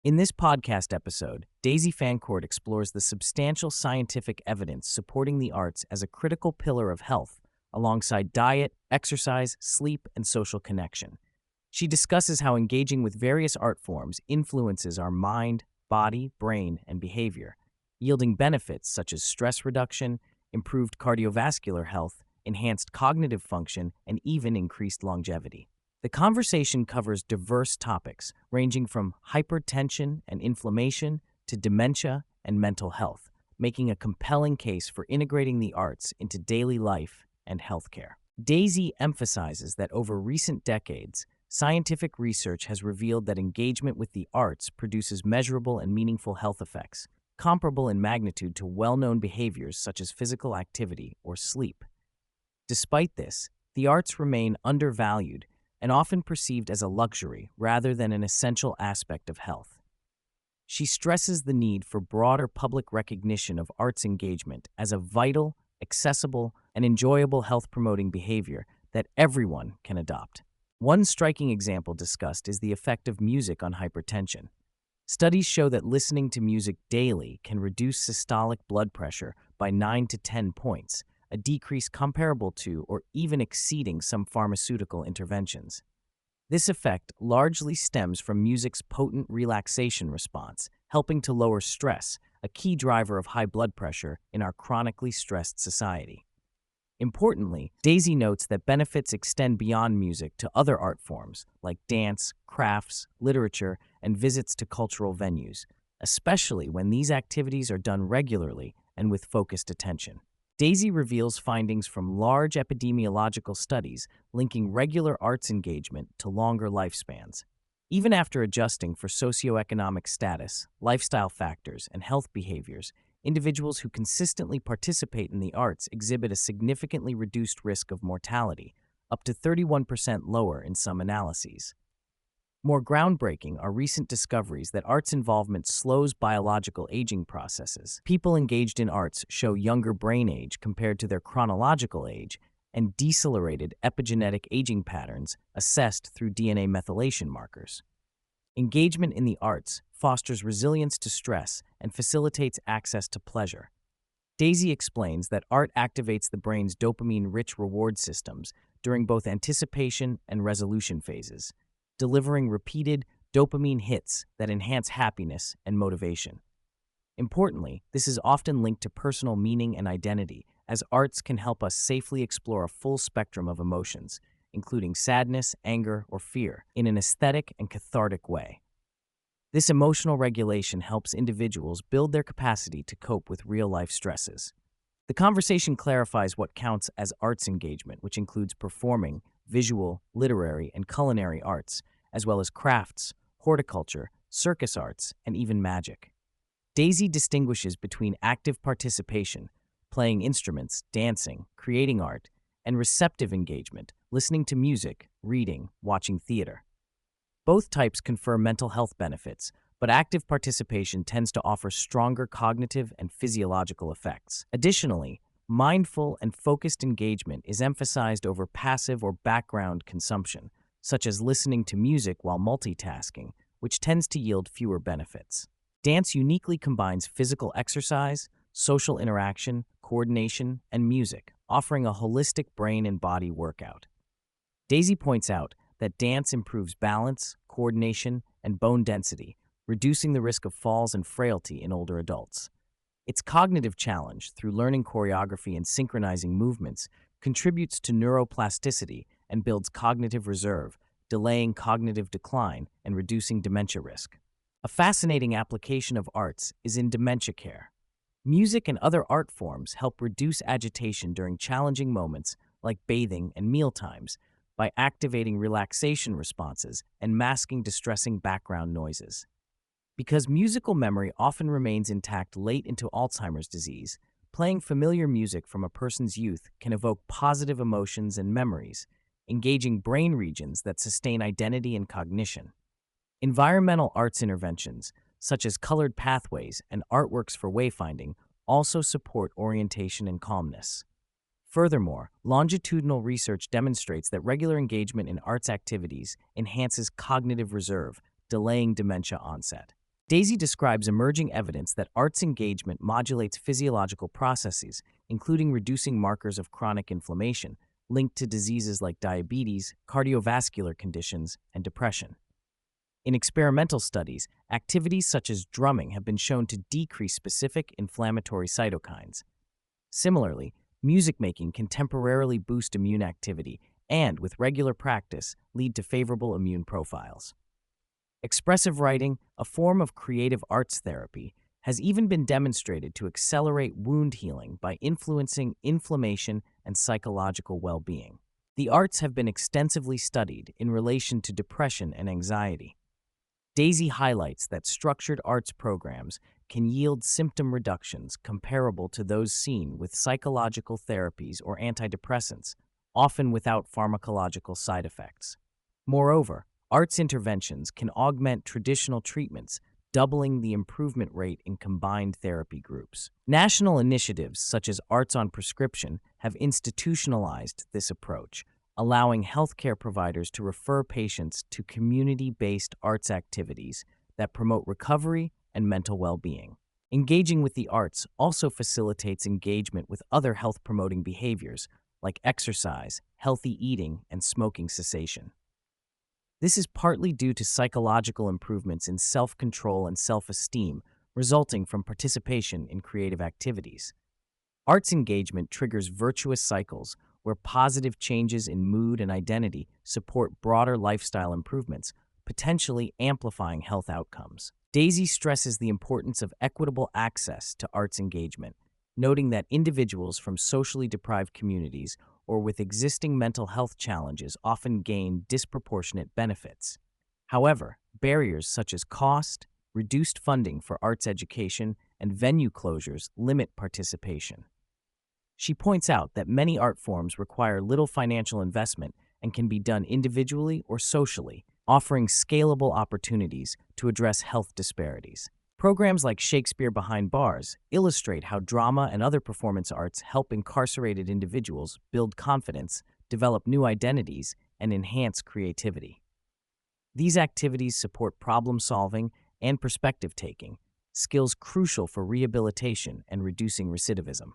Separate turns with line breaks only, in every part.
In this podcast episode, Daisy Fancourt explores the substantial scientific evidence supporting the arts as a critical pillar of health, alongside diet, exercise, sleep, and social connection. She discusses how engaging with various art forms influences our mind, body, brain, and behavior, yielding benefits such as stress reduction, improved cardiovascular health, enhanced cognitive function, and even increased longevity. The conversation covers diverse topics, ranging from hypertension and inflammation to dementia and mental health, making a compelling case for integrating the arts into daily life and healthcare. Daisy emphasizes that over recent decades, scientific research has revealed that engagement with the arts produces measurable and meaningful health effects, comparable in magnitude to well-known behaviors such as physical activity or sleep. Despite this, the arts remain undervalued and often perceived as a luxury rather than an essential aspect of health. She stresses the need for broader public recognition of arts engagement as a vital, accessible, and enjoyable health-promoting behavior that everyone can adopt. One striking example discussed is the effect of music on hypertension. Studies show that listening to music daily can reduce systolic blood pressure by 9 to 10 points, a decrease comparable to or even exceeding some pharmaceutical interventions. This effect largely stems from music's potent relaxation response, helping to lower stress, a key driver of high blood pressure in our chronically stressed society. Importantly, Daisy notes that benefits extend beyond music to other art forms like dance, crafts, literature, and visits to cultural venues, especially when these activities are done regularly and with focused attention. Daisy reveals findings from large epidemiological studies linking regular arts engagement to longer lifespans. Even after adjusting for socioeconomic status, lifestyle factors, and health behaviors, individuals who consistently participate in the arts exhibit a significantly reduced risk of mortality, up to 31% lower in some analyses. More groundbreaking are recent discoveries that arts involvement slows biological aging processes. People engaged in arts show younger brain age compared to their chronological age and decelerated epigenetic aging patterns assessed through DNA methylation markers. Engagement in the arts fosters resilience to stress and facilitates access to pleasure. Daisy explains that art activates the brain's dopamine-rich reward systems during both anticipation and resolution phases, delivering repeated dopamine hits that enhance happiness and motivation. Importantly, this is often linked to personal meaning and identity, as arts can help us safely explore a full spectrum of emotions, including sadness, anger, or fear, in an aesthetic and cathartic way. This emotional regulation helps individuals build their capacity to cope with real-life stresses. The conversation clarifies what counts as arts engagement, which includes performing, visual, literary, and culinary arts, as well as crafts, horticulture, circus arts, and even magic. Daisy distinguishes between active participation, playing instruments, dancing, creating art, and receptive engagement, listening to music, reading, watching theater. Both types confer mental health benefits, but active participation tends to offer stronger cognitive and physiological effects. Additionally, mindful and focused engagement is emphasized over passive or background consumption, such as listening to music while multitasking, which tends to yield fewer benefits. Dance uniquely combines physical exercise, social interaction, coordination, and music, offering a holistic brain and body workout. Daisy points out that dance improves balance, coordination, and bone density, reducing the risk of falls and frailty in older adults. Its cognitive challenge, through learning choreography and synchronizing movements, contributes to neuroplasticity and builds cognitive reserve, delaying cognitive decline and reducing dementia risk. A fascinating application of arts is in dementia care. Music and other art forms help reduce agitation during challenging moments like bathing and mealtimes by activating relaxation responses and masking distressing background noises. Because musical memory often remains intact late into Alzheimer's disease, playing familiar music from a person's youth can evoke positive emotions and memories, engaging brain regions that sustain identity and cognition. Environmental arts interventions, such as colored pathways and artworks for wayfinding, also support orientation and calmness. Furthermore, longitudinal research demonstrates that regular engagement in arts activities enhances cognitive reserve, delaying dementia onset. Daisy describes emerging evidence that arts engagement modulates physiological processes, including reducing markers of chronic inflammation linked to diseases like diabetes, cardiovascular conditions, and depression. In experimental studies, activities such as drumming have been shown to decrease specific inflammatory cytokines. Similarly, music making can temporarily boost immune activity and, with regular practice, lead to favorable immune profiles. Expressive writing, a form of creative arts therapy, has even been demonstrated to accelerate wound healing by influencing inflammation and psychological well-being. The arts have been extensively studied in relation to depression and anxiety. Daisy highlights that structured arts programs can yield symptom reductions comparable to those seen with psychological therapies or antidepressants, often without pharmacological side effects. Moreover, arts interventions can augment traditional treatments, doubling the improvement rate in combined therapy groups. National initiatives such as Arts on Prescription have institutionalized this approach, allowing healthcare providers to refer patients to community-based arts activities that promote recovery and mental well-being. Engaging with the arts also facilitates engagement with other health-promoting behaviors like exercise, healthy eating, and smoking cessation. This is partly due to psychological improvements in self-control and self-esteem resulting from participation in creative activities. Arts engagement triggers virtuous cycles where positive changes in mood and identity support broader lifestyle improvements, potentially amplifying health outcomes. Daisy stresses the importance of equitable access to arts engagement, noting that individuals from socially deprived communities or with existing mental health challenges often gain disproportionate benefits. However, barriers such as cost, reduced funding for arts education, and venue closures limit participation. She points out that many art forms require little financial investment and can be done individually or socially, offering scalable opportunities to address health disparities. Programs like Shakespeare Behind Bars illustrate how drama and other performance arts help incarcerated individuals build confidence, develop new identities, and enhance creativity. These activities support problem-solving and perspective-taking, skills crucial for rehabilitation and reducing recidivism.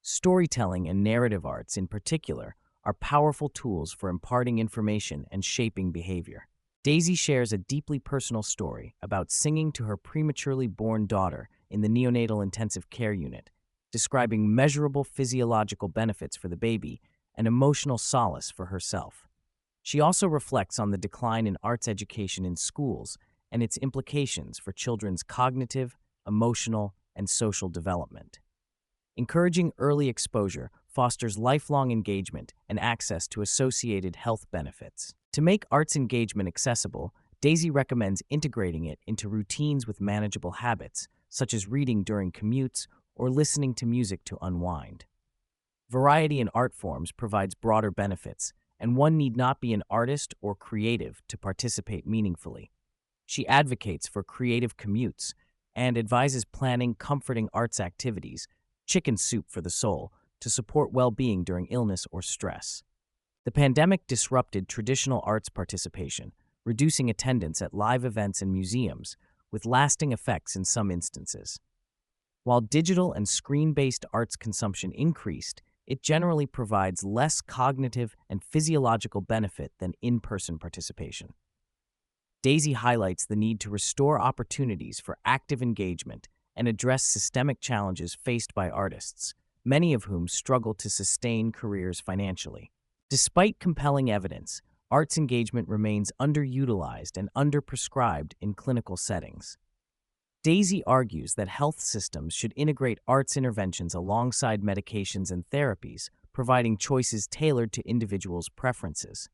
Storytelling and narrative arts, in particular, are powerful tools for imparting information and shaping behavior. Daisy shares a deeply personal story about singing to her prematurely born daughter in the neonatal intensive care unit, describing measurable physiological benefits for the baby and emotional solace for herself. She also reflects on the decline in arts education in schools and its implications for children's cognitive, emotional, and social development. Encouraging early exposure fosters lifelong engagement and access to associated health benefits. To make arts engagement accessible, Daisy recommends integrating it into routines with manageable habits, such as reading during commutes or listening to music to unwind. Variety in art forms provides broader benefits, and one need not be an artist or creative to participate meaningfully. She advocates for creative commutes and advises planning comforting arts activities, chicken soup for the soul, to support well-being during illness or stress. The pandemic disrupted traditional arts participation, reducing attendance at live events and museums, with lasting effects in some instances. While digital and screen-based arts consumption increased, it generally provides less cognitive and physiological benefit than in-person participation. Daisy highlights the need to restore opportunities for active engagement and address systemic challenges faced by artists, many of whom struggle to sustain careers financially. Despite compelling evidence, arts engagement remains underutilized and underprescribed in clinical settings. Daisy argues that health systems should integrate arts interventions alongside medications and therapies, providing choices tailored to individuals' preferences.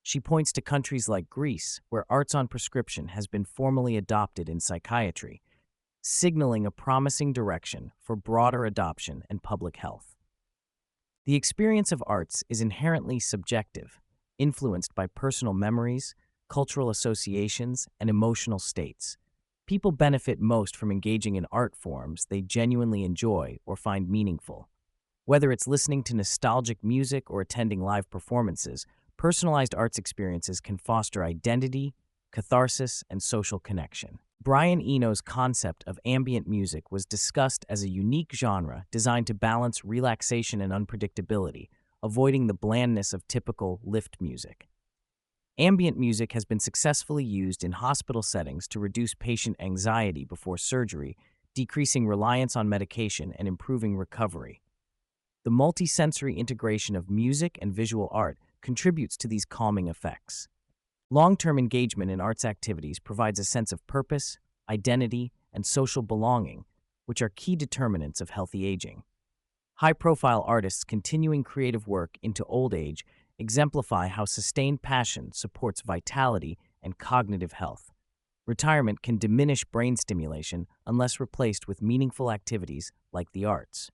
She points to countries like Greece, where arts on prescription has been formally adopted in psychiatry, signaling a promising direction for broader adoption and public health. The experience of arts is inherently subjective, influenced by personal memories, cultural associations, and emotional states. People benefit most from engaging in art forms they genuinely enjoy or find meaningful. Whether it's listening to nostalgic music or attending live performances, personalized arts experiences can foster identity, catharsis, and social connection. Brian Eno's concept of ambient music was discussed as a unique genre designed to balance relaxation and unpredictability, avoiding the blandness of typical lift music. Ambient music has been successfully used in hospital settings to reduce patient anxiety before surgery, decreasing reliance on medication and improving recovery. The multisensory integration of music and visual art contributes to these calming effects. Long-term engagement in arts activities provides a sense of purpose, identity, and social belonging, which are key determinants of healthy aging. High-profile artists continuing creative work into old age exemplify how sustained passion supports vitality and cognitive health. Retirement can diminish brain stimulation unless replaced with meaningful activities like the arts.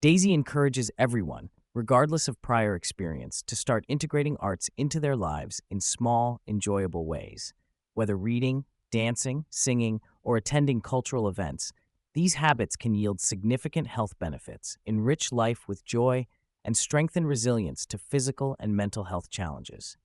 Daisy encourages everyone, regardless of prior experience, to start integrating arts into their lives in small, enjoyable ways. Whether reading, dancing, singing, or attending cultural events, these habits can yield significant health benefits, enrich life with joy, and strengthen resilience to physical and mental health challenges.